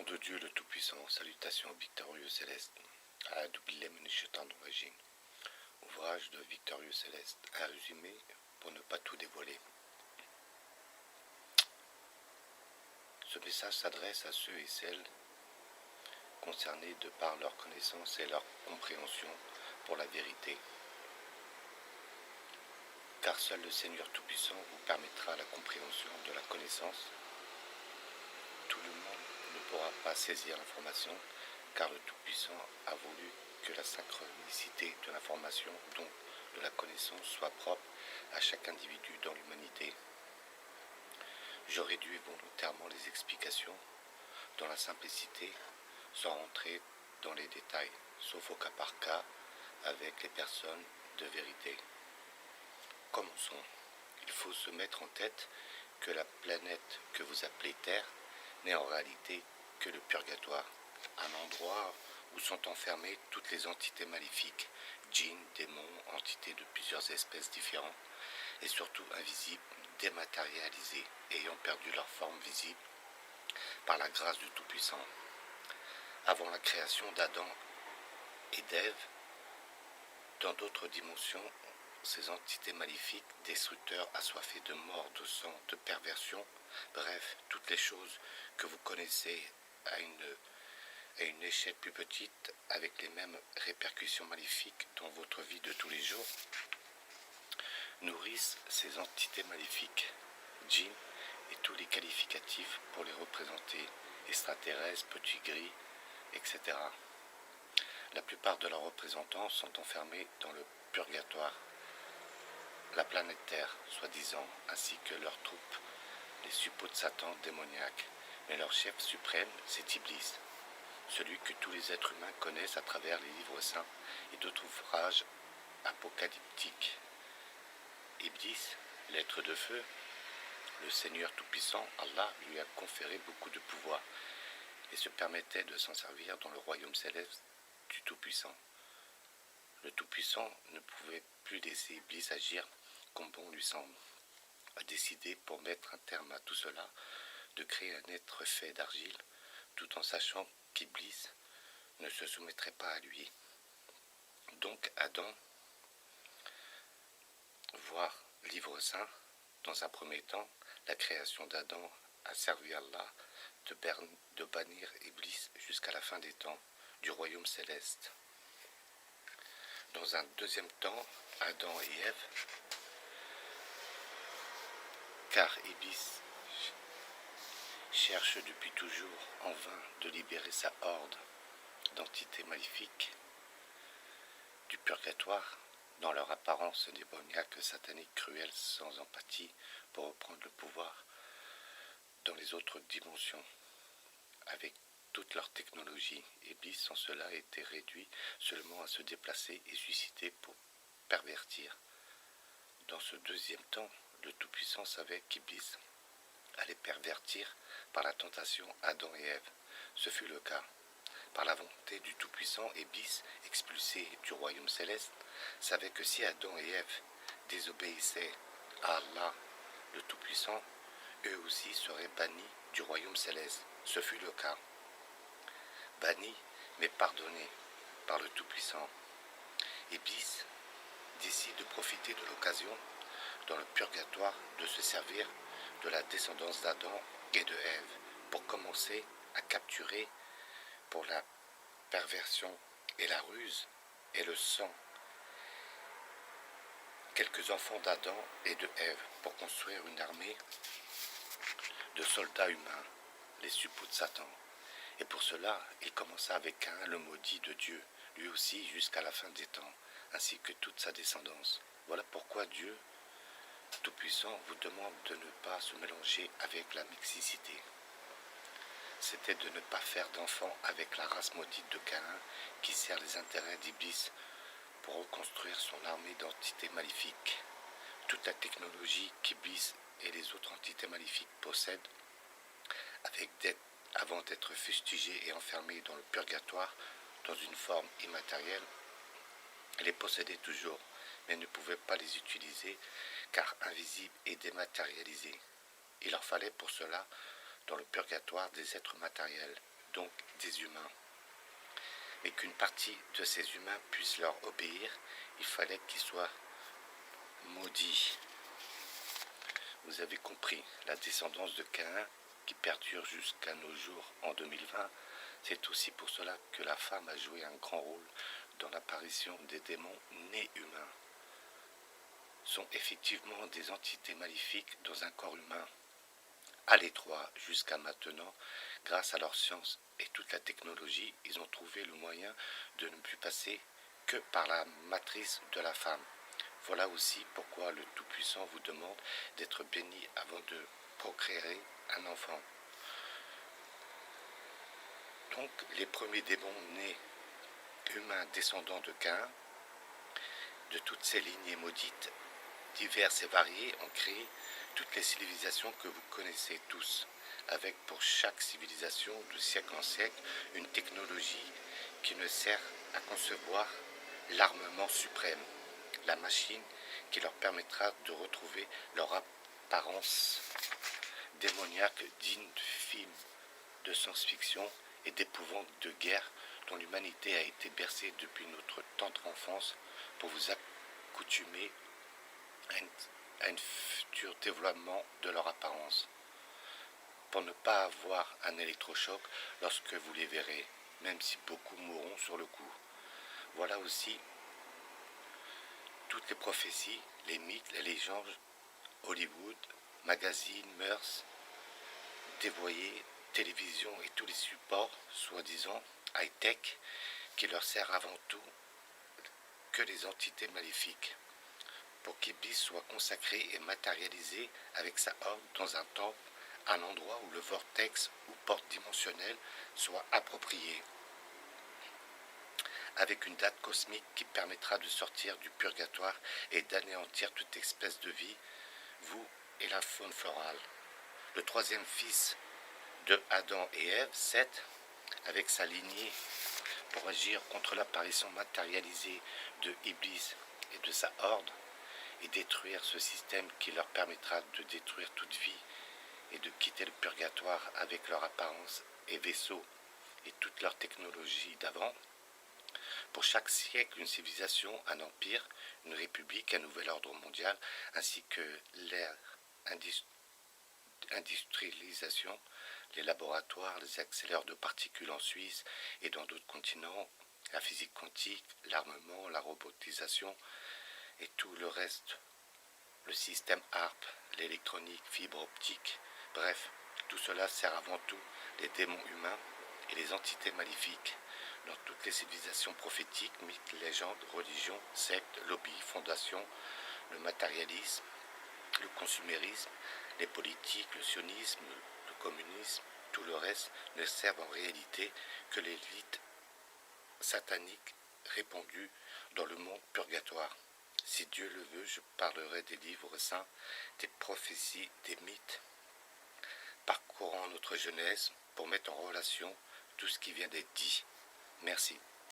nom de Dieu le Tout-Puissant, salutations Victorieux Céleste. Ouvrage de Victorieux Céleste, un résumé pour ne pas tout dévoiler. Ce message s'adresse à ceux et celles concernés de par leur connaissance et leur compréhension pour la vérité. Car seul le Seigneur Tout-Puissant vous permettra la compréhension de la connaissance. Tout le monde ne pourra pas saisir l'information, car le Tout-Puissant a voulu que la synchronicité de l'information, donc de la connaissance, soit propre à chaque individu dans l'humanité. Je réduis volontairement les explications dans la simplicité, sans rentrer dans les détails, sauf au cas par cas, avec les personnes de vérité. Commençons. Il faut se mettre en tête que la planète que vous appelez Terre n'est en réalité que le purgatoire, un endroit où sont enfermées toutes les entités maléfiques, djinns, démons, entités de plusieurs espèces différentes, et surtout invisibles, dématérialisées, ayant perdu leur forme visible par la grâce du Tout-Puissant. Avant la création d'Adam et d'Ève, dans d'autres dimensions, ces entités maléfiques, destructeurs, assoiffés de mort, de sang, de perversion, bref, toutes les choses que vous connaissez à une échelle plus petite, avec les mêmes répercussions maléfiques dans votre vie de tous les jours, nourrissent ces entités maléfiques, djinns et tous les qualificatifs pour les représenter, extraterrestres, petits gris, etc. La plupart de leurs représentants sont enfermés dans le purgatoire, la planète Terre, soi-disant, ainsi que leurs troupes, les suppôts de Satan démoniaques. Mais leur chef suprême, c'est Iblis, celui que tous les êtres humains connaissent à travers les livres saints et d'autres ouvrages apocalyptiques. Iblis, l'être de feu, le Seigneur Tout-Puissant, Allah, lui a conféré beaucoup de pouvoir et se permettait de s'en servir dans le royaume céleste du Tout-Puissant. Le Tout-Puissant ne pouvait plus laisser Iblis agir comme bon lui semble, a décidé, pour mettre un terme à tout cela, de créer un être fait d'argile, tout en sachant qu'Iblis ne se soumettrait pas à lui. Donc Adam, voire livre saint, dans un premier temps, la création d'Adam a servi Allah de bannir Iblis jusqu'à la fin des temps du royaume céleste. Dans un deuxième temps, Adam et Ève, car Iblis cherche depuis toujours en vain de libérer sa horde d'entités maléfiques du purgatoire, dans leur apparence démoniaque, satanique, cruelle, sans empathie, pour reprendre le pouvoir dans les autres dimensions. Avec toute leur technologie, Iblis en cela était réduit seulement à se déplacer et susciter pour pervertir. Dans ce deuxième temps, le Tout-Puissant savait qu'Iblis allait pervertir par la tentation Adam et Ève. Ce fut le cas. Par la volonté du Tout-Puissant, Iblis, expulsé du royaume céleste, savait que si Adam et Ève désobéissaient à Allah, le Tout-Puissant, eux aussi seraient bannis du royaume céleste. Ce fut le cas. Bannis, mais pardonnés par le Tout-Puissant. Iblis décide de profiter de l'occasion dans le purgatoire de se servir de la descendance d'Adam et de Ève pour commencer à capturer pour la perversion et la ruse et le sang quelques enfants d'Adam et de Ève pour construire une armée de soldats humains, les suppôts de Satan. Et pour cela, il commença avec Caïn, le maudit de Dieu, lui aussi jusqu'à la fin des temps, ainsi que toute sa descendance. Voilà pourquoi Dieu Tout-Puissant vous demande de ne pas se mélanger avec la mixicité. C'était de ne pas faire d'enfants avec la race maudite de Caïn qui sert les intérêts d'Iblis pour reconstruire son armée d'entités maléfiques. Toute la technologie qu'Iblis et les autres entités maléfiques possèdent avant d'être fustigés et enfermés dans le purgatoire dans une forme immatérielle, les possédaient toujours, mais ne pouvaient pas les utiliser car invisibles et dématérialisés. Il leur fallait pour cela, dans le purgatoire, des êtres matériels, donc des humains. Mais qu'une partie de ces humains puisse leur obéir, il fallait qu'ils soient maudits. Vous avez compris, la descendance de Caïn qui perdure jusqu'à nos jours en 2020, c'est aussi pour cela que la femme a joué un grand rôle dans l'apparition des démons nés humains. Sont effectivement des entités maléfiques dans un corps humain. À l'étroit, jusqu'à maintenant, grâce à leur science et toute la technologie, ils ont trouvé le moyen de ne plus passer que par la matrice de la femme. Voilà aussi pourquoi le Tout-Puissant vous demande d'être béni avant de procréer un enfant. Donc, les premiers démons nés humains descendants de Caïn, de toutes ces lignées maudites, diverses et variées, ont créé toutes les civilisations que vous connaissez tous, avec pour chaque civilisation de siècle en siècle une technologie qui ne sert à concevoir l'armement suprême, la machine qui leur permettra de retrouver leur apparence démoniaque digne de films de science-fiction et d'épouvante de guerre dont l'humanité a été bercée depuis notre tendre enfance pour vous accoutumer à un futur développement de leur apparence, pour ne pas avoir un électrochoc lorsque vous les verrez, même si beaucoup mourront sur le coup. Voilà aussi toutes les prophéties, les mythes, les légendes, Hollywood, magazines, mœurs, dévoyés, télévision et tous les supports, soi-disant high-tech, qui leur sert avant tout que les entités maléfiques, pour qu'Iblis soit consacré et matérialisé avec sa horde dans un temple, un endroit où le vortex ou porte dimensionnelle soit approprié, avec une date cosmique qui permettra de sortir du purgatoire et d'anéantir toute espèce de vie, vous et la faune florale. Le troisième fils de Adam et Ève, Seth, avec sa lignée pour agir contre l'apparition matérialisée de Iblis et de sa horde, et détruire ce système qui leur permettra de détruire toute vie et de quitter le purgatoire avec leur apparence et vaisseau et toute leur technologie d'avant. Pour chaque siècle, une civilisation, un empire, une république, un nouvel ordre mondial, ainsi que l'ère industrialisation, les laboratoires, les accélères de particules en Suisse et dans d'autres continents, la physique quantique, l'armement, la robotisation et tout le reste, le système HARP, l'électronique, fibre optique, bref, tout cela sert avant tout les démons humains et les entités maléfiques. Dans toutes les civilisations prophétiques, mythes, légendes, religions, sectes, lobbies, fondations, le matérialisme, le consumérisme, les politiques, le sionisme, le communisme, tout le reste ne servent en réalité que l'élite satanique répandue dans le monde purgatoire. Si Dieu le veut, je parlerai des livres saints, des prophéties, des mythes, parcourant notre jeunesse pour mettre en relation tout ce qui vient d'être dit. Merci.